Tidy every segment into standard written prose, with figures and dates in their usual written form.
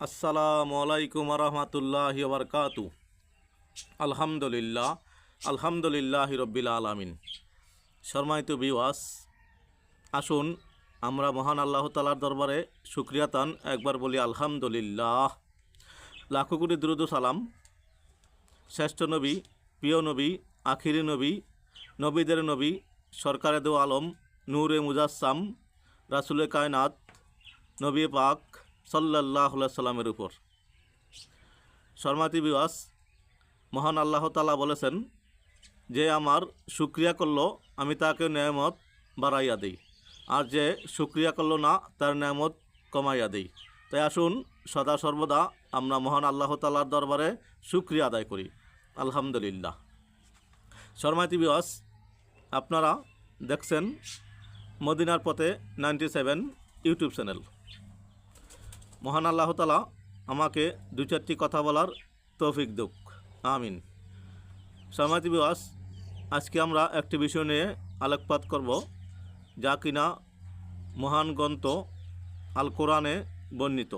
আসসালামু আলাইকুম রহমতুল্লাহি ওবরকাতু। আলহামদুলিল্লাহ আলহামদুলিল্লাহ রব্বিল আলামিন। সম্মানিত ভিউয়ার্স, আসুন আমরা মহান আল্লাহ তাআলার দরবারে শুকরিয়াতান একবার বলি আলহামদুলিল্লাহ। লাখো কোটি দুরূদ ও সালাম শ্রেষ্ঠ নবী, প্রিয় নবী, আখিরি নবী, নবীদের নবী, সরকারে দো আলম, নূরে মুজাসসাম, রাসূলে কায়নাত, নবী পাক সাল্লাল্লাহু আলাইহি সাল্লামের উপর। সম্মানিত ভিউয়ার্স, মহান আল্লাহ তাআলা বলেছেন যে আমার শুকরিয়া করলো আমি তাকে নেয়ামত বাড়াইয়া দিই, আর যে শুকরিয়া করলো না তার নেয়ামত কমাইয়া দিই। তাই আসুন সদা সর্বদা আমরা মহান আল্লাহ তাআলার দরবারে শুকরিয়া আদায় করি আলহামদুলিল্লাহ। সম্মানিত ভিউয়ার্স, আপনারা দেখছেন মদিনার পথে 97 ইউটিউব চ্যানেল। মহান আল্লাহ তাআলা আমাকে দুই চারটি কথা বলার তৌফিক দিক, আমিন। সম্মানিত ভিউয়ার্স, আজকে আমরা একটি বিষয় নিয়ে আলোকপাত করব, যা কিনা মহান গ্রন্থ আল কোরআনে বর্ণিত।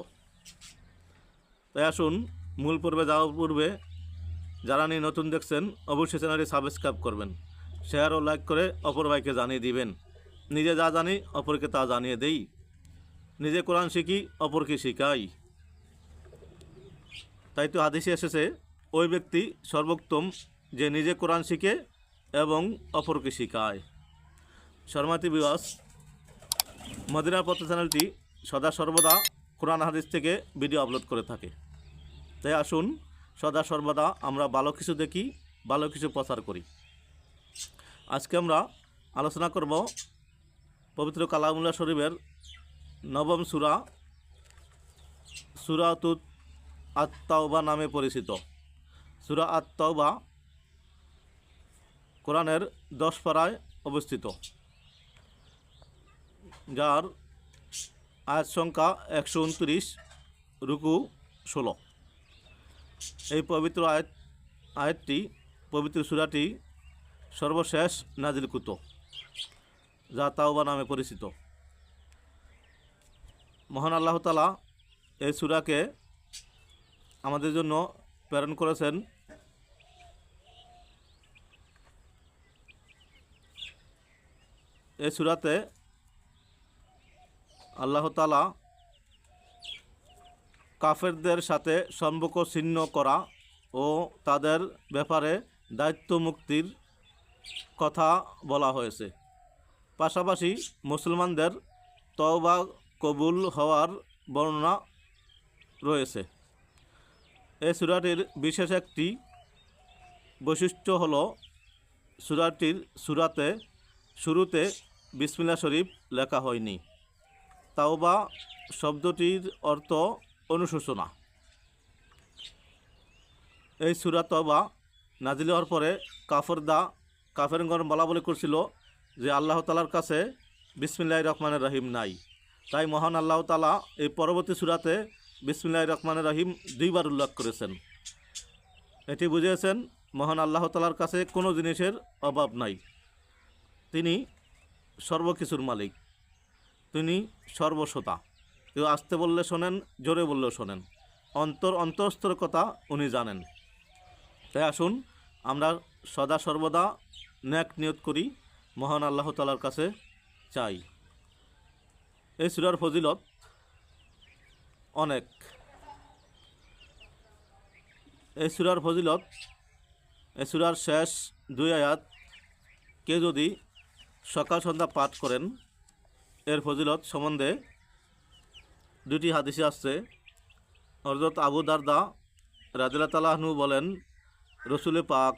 তাই আসুন মূল পর্বে যাওয়ার পূর্বে যারা নিয়ে নতুন দেখছেন অবশ্যই চ্যানেলটি সাবস্ক্রাইব করবেন, শেয়ার ও লাইক করে অপর ভাইকে জানিয়ে দিবেন। নিজে যা জানি অপরকে তা জানিয়ে দেই, নিজে কোরআন শিখি অপরকে শিখাই। তাই তো হাদিসে এসেছে, ওই ব্যক্তি সর্বোত্তম যে নিজে কোরআন শিখে এবং অপরকে শিখায়। সম্মানিত ভিউয়ার্স, মদিনার পথ চ্যানেলটি সদা সর্বদা কোরআন হাদিস থেকে ভিডিও আপলোড করে থাকে। তাই আসুন সদা সর্বদা আমরা ভালো কিছু দেখি, ভালো কিছু প্রচার করি। আজকে আমরা আলোচনা করব পবিত্র কালামুল্লাহ শরীফের নবম সূরা সূরাতুত আত-তাওবা নামে পরিচিত। সূরা আত-তাওবা কোরআনের 10 পারায় অবস্থিত, যার আয়াত সংখ্যা 129, রুকু 16। এই পবিত্র আয়াতটি পবিত্র সূরাটি সর্বশেষ নাজিলকৃত, যা তাওবা নামে পরিচিত। মহান আল্লাহ তাআলা এই সূরাকে আমাদের জন্য প্রেরণ করেছেন এই সূরাতে আল্লাহ তাআলা কাফেরদের সাথে সম্পর্ক ছিন্ন করা ও তাদের ব্যাপারে দায়িত্ব মুক্তির কথা বলা হয়েছে। পাশাপাশি মুসলমানদের তওবা কবুল হওয়ার বর্ণনা রয়েছে। এই সূরাটির বিশেষ একটি বৈশিষ্ট্য হলো সূরাতে শুরুতে বিসমিল্লাহ শরীফ লেখা হয়নি। তাওবা শব্দটির অর্থ অনুশোচনা। এই সূরা তাওবা নাজিল হওয়ার পরে কাফেরগণ বলা বলি করছিল যে আল্লাহ তাআলার কাছে বিসমিল্লাহির রহমানির রহিম নাই। তাই মহান আল্লাহ তাআলা এই পরবর্তী সূরাতে বিসমিল্লাহির রহমানির রহিম 2 বার উল্লেখ করেছেন। এটি বুঝিয়েছেন মহান আল্লাহ তাআলার কাছে কোনো জিনিসের অভাব নাই। তিনি সর্বকিছুর মালিক, তিনি সর্বশ্রোতা। কেউ আসতে বললে শোনেন, জোরে বললেও শোনেন, অন্তরস্থর কথা উনি জানেন। তাই আসুন আমরা সদা সর্বদা নেক নিয়ত করি, মহান আল্লাহ তাআলার কাছে চাই। এই সূরার ফজিলত অনেক। এই সূরার শেষ 2 আয়াত কেউ যদি সকাল সন্ধ্যা পাঠ করেন, এর ফজিলত সম্বন্ধে 2টি হাদিসে আসছে। হযরত আবু দারদা রাদিয়াল্লাহু তাআলা আনহু বলেন, রাসূল পাক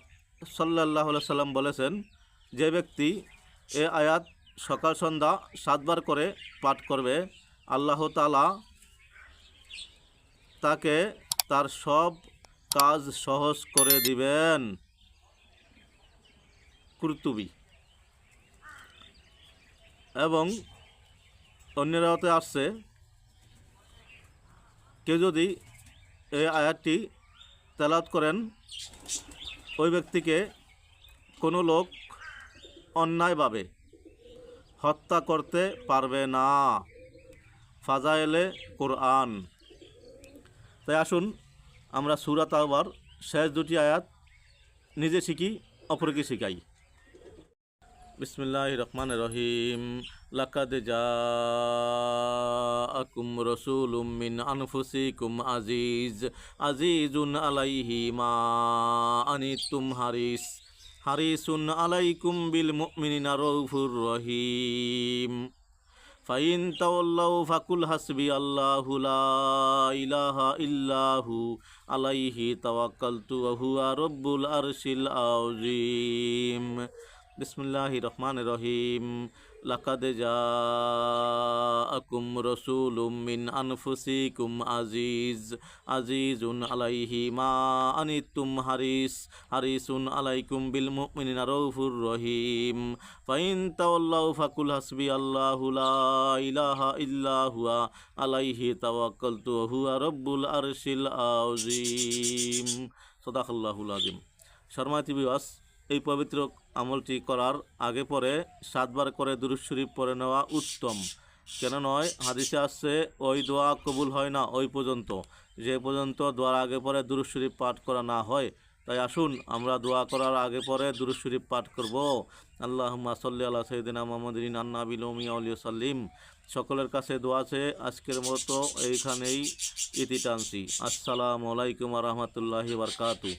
সাল্লাল্লাহু আলাইহি সাল্লাম বলেছেন, যে ব্যক্তি এ আয়াত সকাল সন্ধ্যা 7 বার করে পাঠ করবে, আল্লাহ তাআলা তাকে তার সব কাজ সহজ করে দিবেন। কুরতুবী। এবং অন্য রাওয়াতে আসছে, কেউ যদি এই আয়াতটি তেলাওয়াত করেন, ওই ব্যক্তিকে কোনো লোক অন্যায়ভাবে হত্যা করতে পারবে না। ফাজাইলে কোরআন। তাই আসুন আমরা সূরা তাওবার শেষ দুটি আয়াত নিজে শিখি, অপরকে শিখাই। বিসমিল্লাহির রহমানির রহিম। লাকাদ জাআকুম রাসূলুম মিন আনফুসিকুম আজিজুন আলাইহি মা আনিতুম হারিসুন আলাইকুম বিল মুমিনিনা রাউফুর রহিম। ফাইন তাওয়াল্লাউ ফাকুল হাসবি আল্লাহু লা ইলাহা ইল্লাহু আলাইহি তাওয়াক্কালতু ওয়া হুয়া রব্বুল আরশিল আযীম। বিসমিল্লাহির রহমানির রহিম। লাকাদ জাআকুম রাসূলুম মিন আনফুসিকুম আজিজুন আলাইহি মা আনিতুম হারিসুন আলাইকুম বিল মুমিনিনা রাউফুর রহিম। ফাইন তাওয়াল্লাউ ফাকুল হাসবি আল্লাহু লা ইলাহা ইল্লা হুয়া আলাইহি তাওয়াক্কালতু ওয়া হুয়া রব্বুল আরশিল আযীম। সাদাকাল্লাহুল আযীম। সম্মানিত ভিউয়ার্স, এই পবিত্র আমলটি করার আগে পরে 7 বার করে দুরূদ শরীফ পড়ে নেওয়া উত্তম। কেন নয়, হাদিসে আসছে ওই দোয়া কবুল হয় না ওই পর্যন্ত, যে পর্যন্ত দোয়ার আগে পরে দুরূদ শরীফ পাঠ করা না হয়। তাই আসুন আমরা দোয়া করার আগে পরে দুরূদ শরীফ পাঠ করব। আল্লাহুম্মা সাল্লি আলা সাইয়্যিদিনা মুহাম্মাদিন আন-নাবিয়্যিল উম্মি ওয়া আলিহি সাল্লিম। সকলের কাছে দোয়া আছে। আজকের মতো এইখানেই ইতি টানছি। আসসালামু আলাইকুম ওয়া রাহমাতুল্লাহি ওয়া বারাকাতুহু।